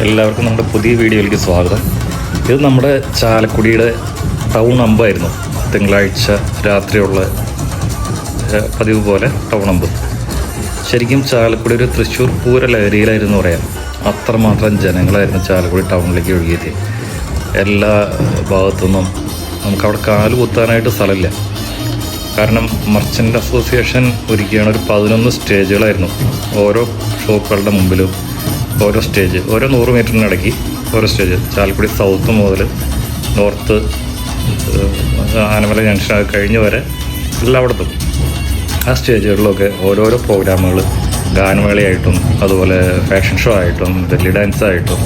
എല്ലാവർക്കും നമ്മുടെ പുതിയ വീഡിയോയിലേക്ക് സ്വാഗതം. ഇത് നമ്മുടെ ചാലക്കുടിയുടെ ടൗൺ അമ്പായിരുന്നു. തിങ്കളാഴ്ച രാത്രിയുള്ള പതിവ് പോലെ ടൗൺ അമ്പ്. ശരിക്കും ചാലക്കുടി ഒരു തൃശ്ശൂർ പൂര ലഹരിയിലായിരുന്നു പറയാം. അത്രമാത്രം ജനങ്ങളായിരുന്നു ചാലക്കുടി ടൗണിലേക്ക് ഒഴുകിയത്. എല്ലാ ഭാഗത്തുനിന്നും നമുക്കവിടെ കാല് കുത്താനായിട്ട് സ്ഥലമില്ല. കാരണം മർച്ചൻ്റ് അസോസിയേഷൻ ഒരുക്കിയാണ് ഒരു 11 സ്റ്റേജുകളായിരുന്നു. ഓരോ ഷോപ്പുകളുടെ മുമ്പിലും ഓരോ സ്റ്റേജ്, ഓരോ 100 മീറ്ററിനിടയ്ക്ക് ഓരോ സ്റ്റേജ്. ചാലക്കുടി സൗത്ത് മുതൽ നോർത്ത് ആനമല ജംഗ്ഷൻ കഴിഞ്ഞ് വരെ എല്ലായിടത്തും ആ സ്റ്റേജുകളിലൊക്കെ ഓരോരോ പ്രോഗ്രാമുകൾ, ഗാനമേളയായിട്ടും അതുപോലെ ഫാഷൻ ഷോ ആയിട്ടും ബെല്ലി ഡാൻസ് ആയിട്ടും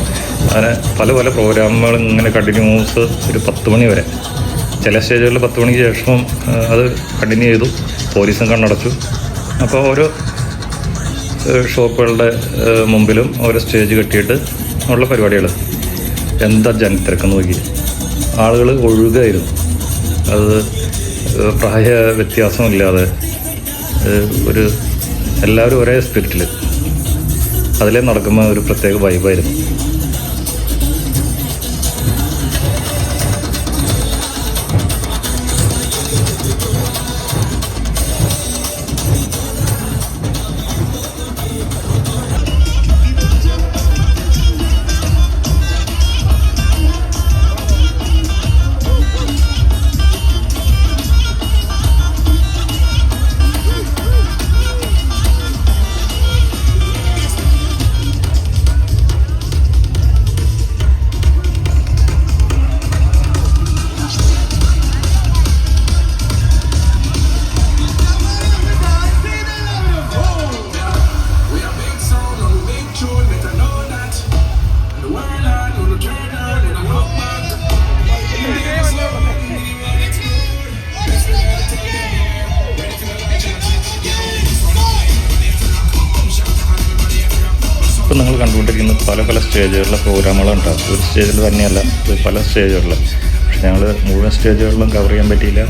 അങ്ങനെ പല പല പ്രോഗ്രാമുകൾ ഇങ്ങനെ കണ്ടിന്യൂസ് ഒരു 10 മണി വരെ. ചില സ്റ്റേജുകളിൽ 10 മണിക്ക് ശേഷം അത് കണ്ടിന്യൂ ചെയ്തു. പോലീസും കണ്ണടച്ചു. അപ്പോൾ ഓരോ ഷോപ്പുകളുടെ മുമ്പിലും ഓരോ സ്റ്റേജ് കെട്ടിയിട്ട് ഉള്ള പരിപാടികൾ. എന്താ ജനത്തിരക്കെന്ന് നോക്കി, ആളുകൾ ഒഴുകായിരുന്നു. അത് പ്രായ വ്യത്യാസമില്ലാതെ ഒരു എല്ലാവരും ഒരേ സ്പിരിറ്റിൽ അതിലേ നടക്കുമ്പോൾ ഒരു പ്രത്യേക വൈബായിരുന്നു. ഇപ്പം നിങ്ങൾ കണ്ടുകൊണ്ടിരിക്കുന്ന പല പല സ്റ്റേജുകളിലെ പ്രോഗ്രാമുകളുണ്ടാകും. ഒരു സ്റ്റേജിൽ തന്നെയല്ല, ഇത് പല സ്റ്റേജുകളിൽ. പക്ഷെ ഞങ്ങൾ മുഴുവൻ സ്റ്റേജുകളിലും കവർ ചെയ്യാൻ പറ്റിയില്ല.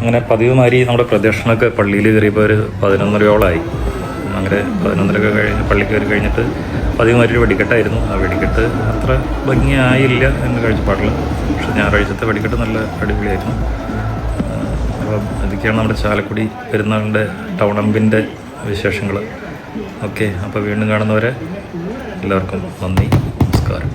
അങ്ങനെ പതിവ് മാതിരി നമ്മുടെ പ്രദക്ഷിണമൊക്കെ പള്ളിയിൽ കയറിയപ്പോൾ ഒരു 11:30 അങ്ങനെ 11:30 കഴിഞ്ഞ് പള്ളി കയറി കഴിഞ്ഞിട്ട് പതിവ് മാതിരി ഒരു വെടിക്കെട്ടായിരുന്നു. ആ വെടിക്കെട്ട് അത്ര ഭംഗിയായില്ല എന്ന് കാഴ്ചപ്പാടില്ല. പക്ഷെ ഞായറാഴ്ചത്തെ വെടിക്കെട്ട് നല്ല അടിപൊളിയായിരുന്നു. അപ്പോൾ ഇതൊക്കെയാണ് നമ്മുടെ ചാലക്കുടി പെരുന്നാളിൻ്റെ ടൗൺ അമ്പിൻ്റെ വിശേഷങ്ങൾ. ഓക്കെ, അപ്പോൾ വീണ്ടും കാണുന്നവരെ എല്ലാവർക്കും നന്ദി, നമസ്കാരം.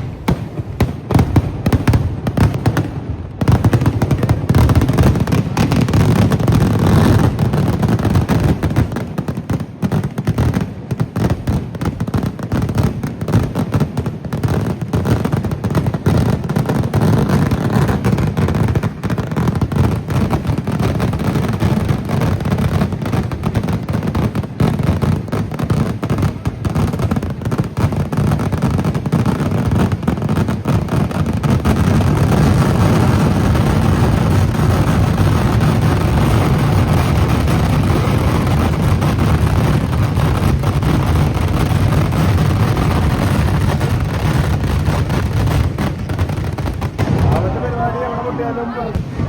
പരിപാടി എവിടെ പൊട്ടിയാലും